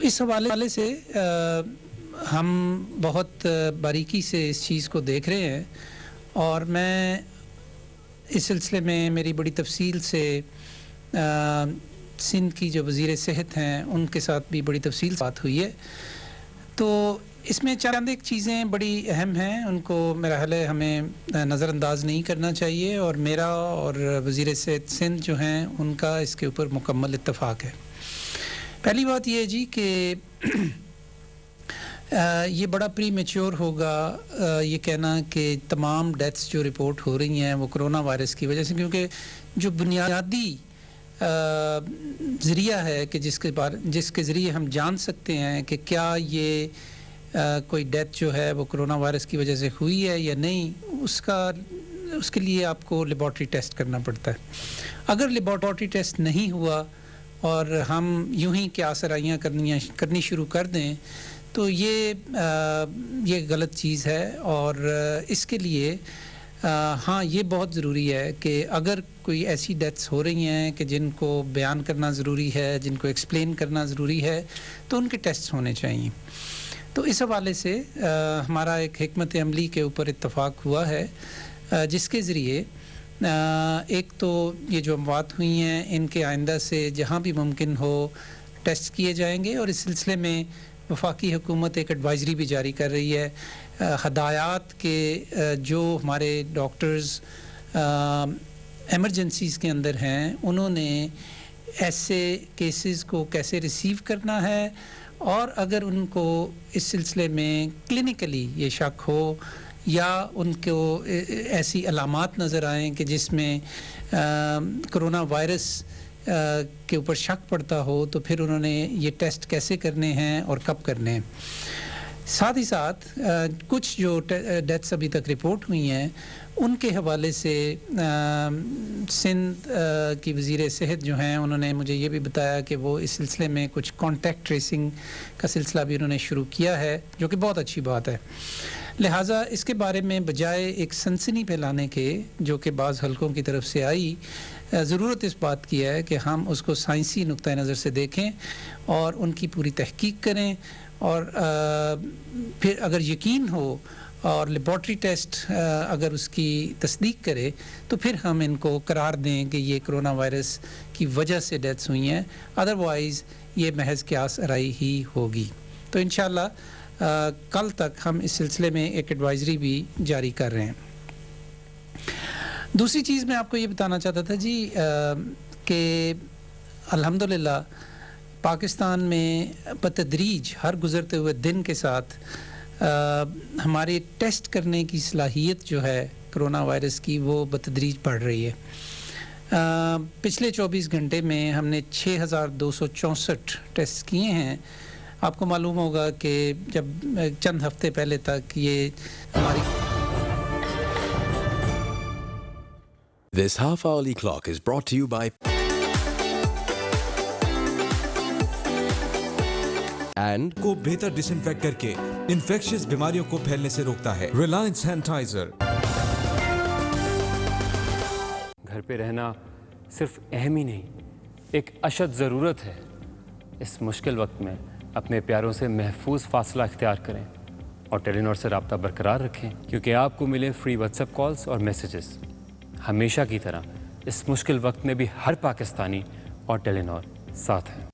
इस हवाले से हम बहुत बारीकी से इस चीज़ को देख रहे हैं और मैं इस सिलसिले में मेरी बड़ी तफसील से सिंध की जो वज़ीर सेहत हैं उनके साथ भी बड़ी तफसील से बात हुई है। तो इसमें चंद एक चीज़ें बड़ी अहम हैं, उनको मेरा ख्याल है हमें नज़रअंदाज नहीं करना चाहिए और मेरा और वज़ीर सेहत सिंध जो हैं उनका इसके ऊपर मुकम्मल इत्तफ़ाक़ है। पहली बात यह है जी कि ये बड़ा प्री मैच्योर होगा ये कहना कि तमाम डेथ्स जो रिपोर्ट हो रही हैं वो कोरोना वायरस की वजह से, क्योंकि जो बुनियादी ज़रिया है कि जिसके ज़रिए हम जान सकते हैं कि क्या ये कोई डेथ जो है वो कोरोना वायरस की वजह से हुई है या नहीं, उसके लिए आपको लेबॉर्ट्री टेस्ट करना पड़ता है। अगर लेबॉर्ट्री टेस्ट नहीं हुआ और हम यूं ही क्या आसराइयाँ करनी शुरू कर दें तो ये गलत चीज़ है। और इसके लिए हाँ, ये बहुत ज़रूरी है कि अगर कोई ऐसी डेथ्स हो रही हैं कि जिनको बयान करना ज़रूरी है, जिनको एक्सप्लेन करना ज़रूरी है, तो उनके टेस्ट होने चाहिए। तो इस हवाले से हमारा एक हिकमत अमली के ऊपर इत्तफ़ाक़ हुआ है जिसके ज़रिए एक तो ये जो अमवात हुई हैं इनके आइंदा से जहाँ भी मुमकिन हो टेस्ट किए जाएंगे और इस सिलसिले में वफाकी हुकूमत एक एडवाइज़री भी जारी कर रही है। हदायत के जो हमारे डॉक्टर्स एमरजेंसीज़ के अंदर हैं उन्होंने ऐसे केसेस को कैसे रिसीव करना है और अगर उनको इस सिलसिले में क्लिनिकली ये शक हो या उनको ऐसी अलामात नज़र आएँ कि जिसमें कोरोना वायरस के ऊपर शक पड़ता हो तो फिर उन्होंने ये टेस्ट कैसे करने हैं और कब करने हैं। साथ ही साथ कुछ जो डेथ्स अभी तक रिपोर्ट हुई हैं उनके हवाले से सिंध की वज़ीर सेहत जो हैं उन्होंने मुझे ये भी बताया कि वो इस सिलसिले में कुछ कॉन्टैक्ट ट्रेसिंग का सिलसिला भी उन्होंने शुरू किया है, जो कि बहुत अच्छी बात है। लिहाजा इसके बारे में बजाय एक सनसनी फैलाने के जो कि बाज़ हलकों की तरफ से आई, ज़रूरत इस बात की है कि हम उसको साइंसी नुक्ता नज़र से देखें और उनकी पूरी तहकीक करें और फिर अगर यकीन हो और लेबॉर्ट्री टेस्ट अगर उसकी तस्दीक करे तो फिर हम इनको करार दें कि ये कोरोना वायरस की वजह से डेथ्स हुई हैं, अदरवाइज़ ये महज़ क़यास आराई ही होगी। तो इंशाअल्लाह कल तक हम इस सिलसिले में एक एडवाइज़री भी जारी कर रहे हैं। दूसरी चीज़ मैं आपको ये बताना चाहता था जी कि अल्हम्दुलिल्लाह पाकिस्तान में बतदरीज हर गुज़रते हुए दिन के साथ हमारे टेस्ट करने की सलाहियत जो है कोरोना वायरस की वो बतदरीज बढ़ रही है। पिछले 24 घंटे में हमने 6264 टेस्ट किए हैं। आपको मालूम होगा कि जब चंद हफ्ते पहले तक ये हमारी This half-hourly clock is brought to you by and को बेहतर डिसइंफेक्ट करके इन्फेक्शियस बीमारियों को फैलने से रोकता है। Reliance sanitiser. घर पे रहना सिर्फ अहम ही नहीं, एक अशद ज़रूरत है। इस मुश्किल वक्त में अपने प्यारों से महफूज फासला इख्तियार करें और टेलीनॉर से रब्ता बरकरार रखें, क्योंकि आपको मिले फ्री व्हाट्सएप कॉल्स और मैसेजेस। हमेशा की तरह इस मुश्किल वक्त में भी हर पाकिस्तानी और टेलीनॉर साथ है।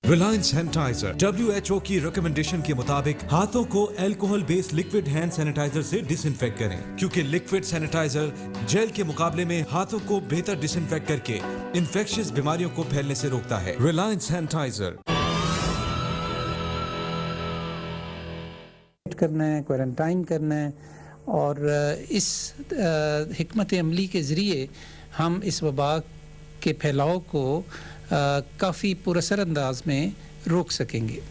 रिलायंस सैनिटाइजर WHO की रिकमेंडेशन के मुताबिक हाथों को alcohol based liquid hand sanitizer से डिसइंफेक्ट करें, क्योंकि लिक्विड सैनिटाइजर जेल के मुकाबले में हाथों को बेहतर डिसइंफेक्ट करके इन्फेक्शियस बीमारियों को फैलने से रोकता है। Reliance sanitiser. करना है, क्वारंटाइन करना है और इस हिकमत अमली के ज़रिए हम इस वबा के फैलाव को काफ़ी पुरअसर अंदाज में रोक सकेंगे।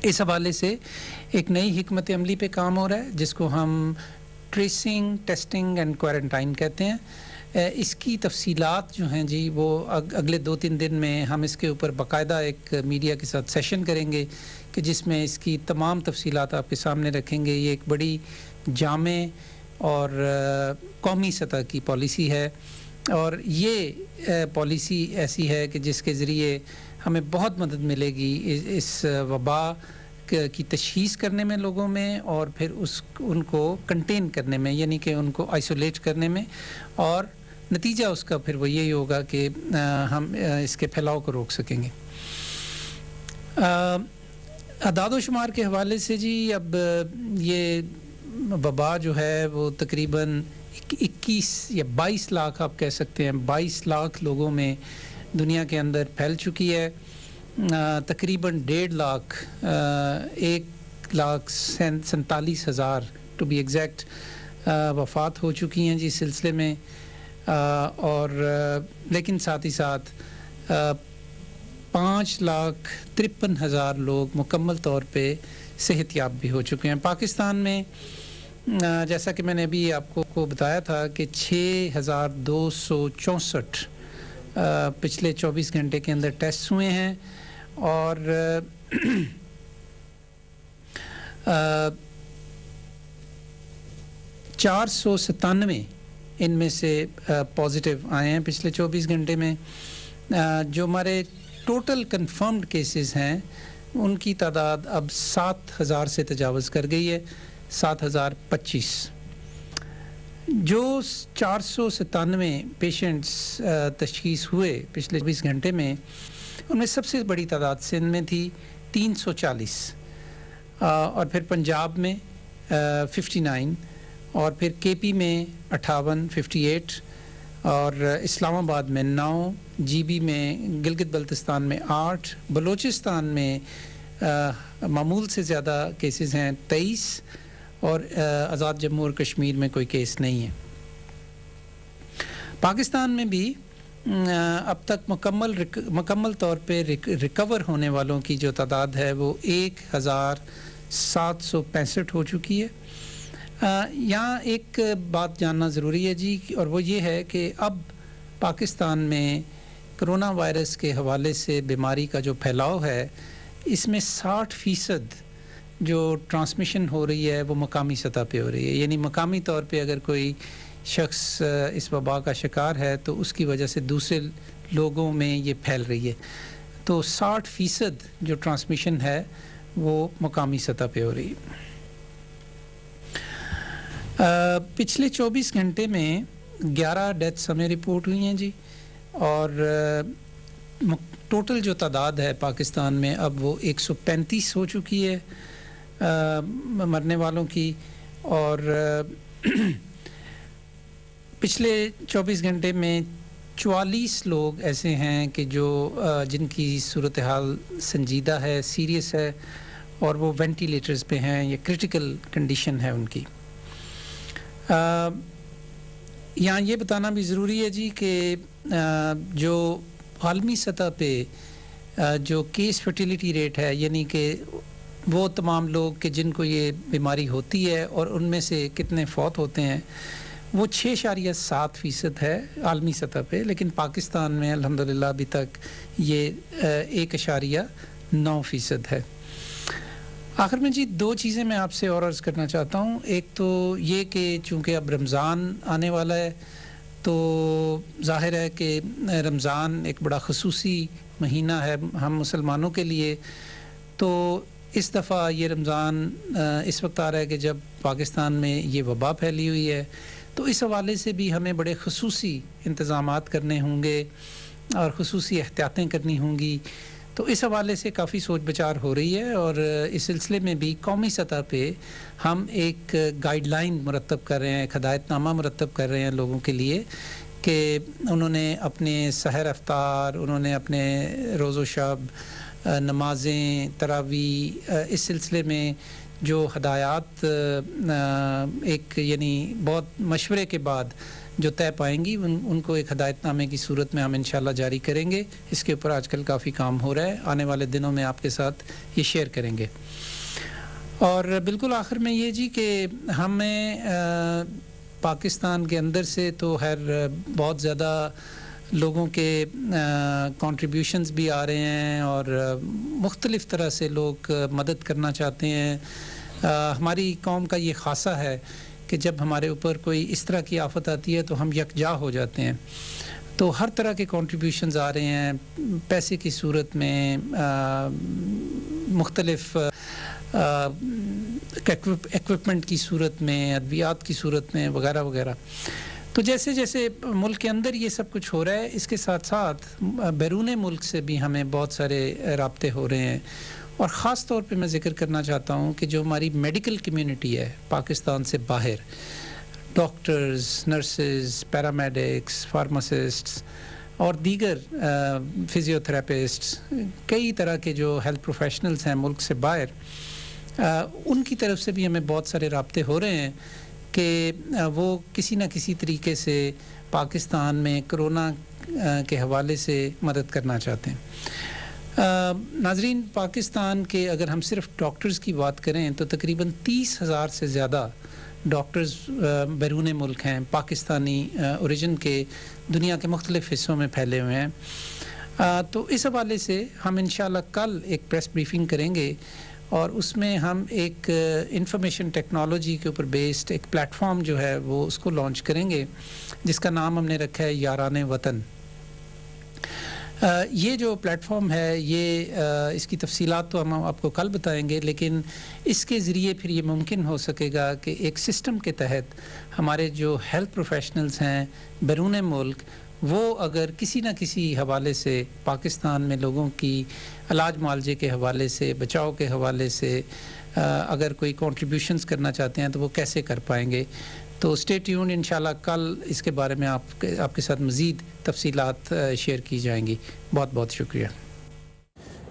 इस हवाले से एक नई हिकमत अमली पे काम हो रहा है जिसको हम ट्रेसिंग, टेस्टिंग एंड क्वारंटाइन कहते हैं। इसकी तफसीलात जो हैं जी वो अगले 2-3 दिन में हम इसके ऊपर बाकायदा एक मीडिया के साथ सेशन करेंगे कि जिसमें इसकी तमाम तफसीलात आपके सामने रखेंगे। ये एक बड़ी जामे और कौमी सतह की पॉलिसी है और ये पॉलिसी ऐसी है कि जिसके ज़रिए हमें बहुत मदद मिलेगी इस वबा की तशख़ीस करने में लोगों में, और फिर उनको कंटेन करने में, यानी कि उनको आइसोलेट करने में, और नतीजा उसका फिर वो यही होगा कि हम इसके फैलाव को रोक सकेंगे। अदाद शुमार के हवाले से जी, अब ये वबा जो है वो तकरीबन 21 या 22 लाख आप कह सकते हैं, 22 लाख लोगों में दुनिया के अंदर फैल चुकी है। तकरीबन 1.5 लाख 1,47,000 टू बी एग्जैक्ट वफ़ात हो चुकी हैं जी इस सिलसिले में, और लेकिन साथ ही साथ 5,53,000 लोग मुकम्मल तौर पे सेहतयाब भी हो चुके हैं। पाकिस्तान में जैसा कि मैंने अभी आपको बताया था कि 6,264 पिछले 24 घंटे के अंदर टेस्ट हुए हैं, और 497 इनमें से पॉजिटिव आए हैं पिछले 24 घंटे में। जो हमारे टोटल कंफर्म्ड केसेस हैं उनकी तादाद अब 7,000 से तजावज़ कर गई है, 7,025। जो 497 पेशेंट्स तशख़ीस हुए पिछले 24 घंटे में, उनमें सबसे बड़ी तादाद सिंध में थी 340, और फिर पंजाब में 59, और फिर केपी में 58 58, और इस्लामाबाद में 9, जीबी में गिलगित बल्तिस्तान में 8, बलूचिस्तान में मामूल से ज़्यादा केसेस हैं 23, और आज़ाद जम्मू और कश्मीर में कोई केस नहीं है। पाकिस्तान में भी अब तक मुकम्मल तौर पे रिकवर होने वालों की जो तादाद है वो 1,765 हो चुकी है। यहाँ एक बात जानना ज़रूरी है जी, और वो ये है कि अब पाकिस्तान में कोरोना वायरस के हवाले से बीमारी का जो फैलाव है, इसमें 60% जो ट्रांसमिशन हो रही है वो मकामी सतह पे हो रही है। यानी मकामी तौर पे अगर कोई शख्स इस वबा का शिकार है तो उसकी वजह से दूसरे लोगों में ये फैल रही है। तो 60% जो ट्रांसमिशन है वो मकामी सतह पे हो रही है। पिछले 24 घंटे में 11 डेथ्स हमें रिपोर्ट हुई हैं जी, और टोटल जो तादाद है पाकिस्तान में अब वो 135 हो चुकी है मरने वालों की। और पिछले 24 घंटे में 44 लोग ऐसे हैं कि जो जिनकी सूरत हाल संजीदा है, सीरियस है, और वो वेंटिलेटर्स पे हैं, ये क्रिटिकल कंडीशन है उनकी। यहाँ ये बताना भी ज़रूरी है जी कि जो आलमी सतह पे जो केस फर्टिलिटी रेट है, यानी कि वो तमाम लोग कि जिनको ये बीमारी होती है और उनमें से कितने फौत होते हैं, वो 6.7% है आलमी सतह पे, लेकिन पाकिस्तान में अल्हम्दुलिल्लाह अभी तक ये 1.9% है। आखिर में जी 2 चीज़ें मैं आपसे और अर्ज़ करना चाहता हूँ। एक तो ये कि चूँकि अब रमज़ान आने वाला है, तो ज़ाहिर है कि रमज़ान एक बड़ा ख़ुसूसी महीना है हम मुसलमानों के लिए। तो इस दफ़ा ये रमज़ान इस वक्त आ रहा है कि जब पाकिस्तान में ये वबा फैली हुई है, तो इस हवाले से भी हमें बड़े ख़ुसूसी इंतज़ामात करने होंगे और ख़ुसूसी एहतियातें करनी होंगी। तो इस हवाले से काफ़ी सोच विचार हो रही है, और इस सिलसिले में भी कौमी सतह पे हम एक गाइडलाइन मुरतब कर रहे हैं, एक हदायतनामा मुरतब कर रहे हैं लोगों के लिए कि उन्होंने अपने सहर अफ्तार, उन्होंने अपने रोज़ो शब, नमाज़ें, तरावी, इस सिलसिले में जो हदायत एक यानी बहुत मशवरे के बाद जो तय पाएंगी उनको एक हदायतनामे की सूरत में हम इंशाल्लाह जारी करेंगे। इसके ऊपर आजकल काफ़ी काम हो रहा है, आने वाले दिनों में आपके साथ ये शेयर करेंगे। और बिल्कुल आखिर में ये जी कि हमें पाकिस्तान के अंदर से तो खैर बहुत ज़्यादा लोगों के कंट्रीब्यूशंस भी आ रहे हैं, और मुख्तलिफ़ तरह से लोग मदद करना चाहते हैं। हमारी कौम का ये ख़ासा है कि जब हमारे ऊपर कोई इस तरह की आफत आती है तो हम यकजा हो जाते हैं। तो हर तरह के कॉन्ट्रीब्यूशंस आ रहे हैं, पैसे की सूरत में, मुख्तलिफ इक्विपमेंट की सूरत में, अद्वियात की सूरत में, वगैरह वगैरह। तो जैसे जैसे मुल्क के अंदर ये सब कुछ हो रहा है, इसके साथ साथ बैरून मुल्क से भी हमें बहुत सारे राब्ते हो रहे हैं। और ख़ास तौर पे मैं ज़िक्र करना चाहता हूँ कि जो हमारी मेडिकल कम्युनिटी है पाकिस्तान से बाहर, डॉक्टर्स, नर्सेस, पैरामेडिक्स, फार्मासिस्ट्स और दीगर फिज़ियोथेरेपिस्ट्स, कई तरह के जो हेल्थ प्रोफेशनल्स हैं मुल्क से बाहर, उनकी तरफ से भी हमें बहुत सारे राब्ते हो रहे हैं कि वो किसी न किसी तरीके से पाकिस्तान में कोरोना के हवाले से मदद करना चाहते हैं। नाज़रीन, पाकिस्तान के अगर हम सिर्फ डॉक्टर्स की बात करें तो तकरीबन 30,000 से ज़्यादा डॉक्टर्स बैरून मुल्क हैं, पाकिस्तानी ओरिजिन के, दुनिया के मुख्तलिफ़ हिस्सों में फैले हुए हैं। तो इस हवाले से हम इंशाल्लाह कल एक प्रेस ब्रीफिंग करेंगे और उसमें हम एक इंफॉर्मेशन टेक्नोलॉजी के ऊपर बेस्ड एक प्लेटफॉर्म जो है वो उसको लॉन्च करेंगे, जिसका नाम हमने रखा है याराने वतन। ये जो प्लेटफॉर्म है ये इसकी तफसीलात तो हम आपको कल बताएंगे, लेकिन इसके ज़रिए फिर ये मुमकिन हो सकेगा कि एक सिस्टम के तहत हमारे जो हेल्थ प्रोफेशनल्स हैं बैरून मुल्क, वो अगर किसी न किसी हवाले से पाकिस्तान में लोगों की इलाज मुआलजे के हवाले से, बचाव के हवाले से अगर कोई कंट्रीब्यूशंस करना चाहते हैं तो वो कैसे कर पाएंगे। तो स्टे ट्यून्ड, इंशाल्लाह कल इसके बारे में आपके साथ मज़ीद तफसीलात शेयर की जाएंगी। बहुत बहुत शुक्रिया।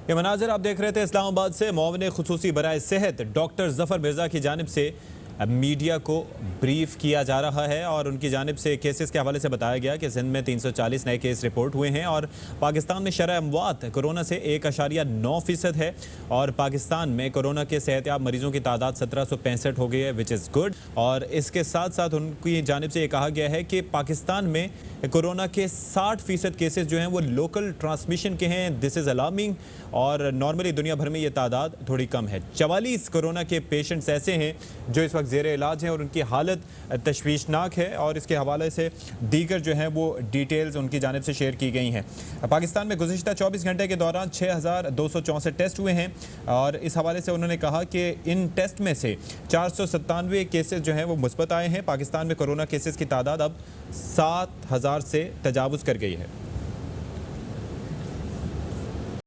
ये मनाज़र आप देख रहे थे इस्लामाबाद से। मुआविन खुसूसी बराए सेहत डॉक्टर ज़फ़र मिर्ज़ा की जानिब से मीडिया को ब्रीफ किया जा रहा है और उनकी जानिब से केसेस के हवाले से बताया गया कि सिंध में 340 नए केस रिपोर्ट हुए हैं और पाकिस्तान में शरह अमवात कोरोना से 1.9% है और पाकिस्तान में कोरोना के सेहतयाब मरीजों की तादाद 1765 हो गई है, विच इज़ गुड। और इसके साथ साथ उनकी जानिब से ये कहा गया है कि पाकिस्तान में कोरोना के 60% केसेस जो हैं वो लोकल ट्रांसमिशन के हैं। दिस इज़ अलार्मिंग और नॉर्मली दुनिया भर में ये तादाद थोड़ी कम है। 44 कोरोना के पेशेंट्स ऐसे हैं जो इस वक्त ज़ेरे इलाज हैं और उनकी हालत तशवीशनाक है और इसके हवाले से दीगर जो हैं वो डिटेल्स उनकी जानिब से शेयर की गई हैं। पाकिस्तान में गुज़िश्ता 24 घंटे के दौरान 6,264 टेस्ट हुए हैं और इस हवाले से उन्होंने कहा कि इन टेस्ट में से 497 केसेस जो हैं वो मुस्बत आए हैं। पाकिस्तान में कोरोना केसेस की तादाद अब 7,000 से तजावुज़ कर गई है।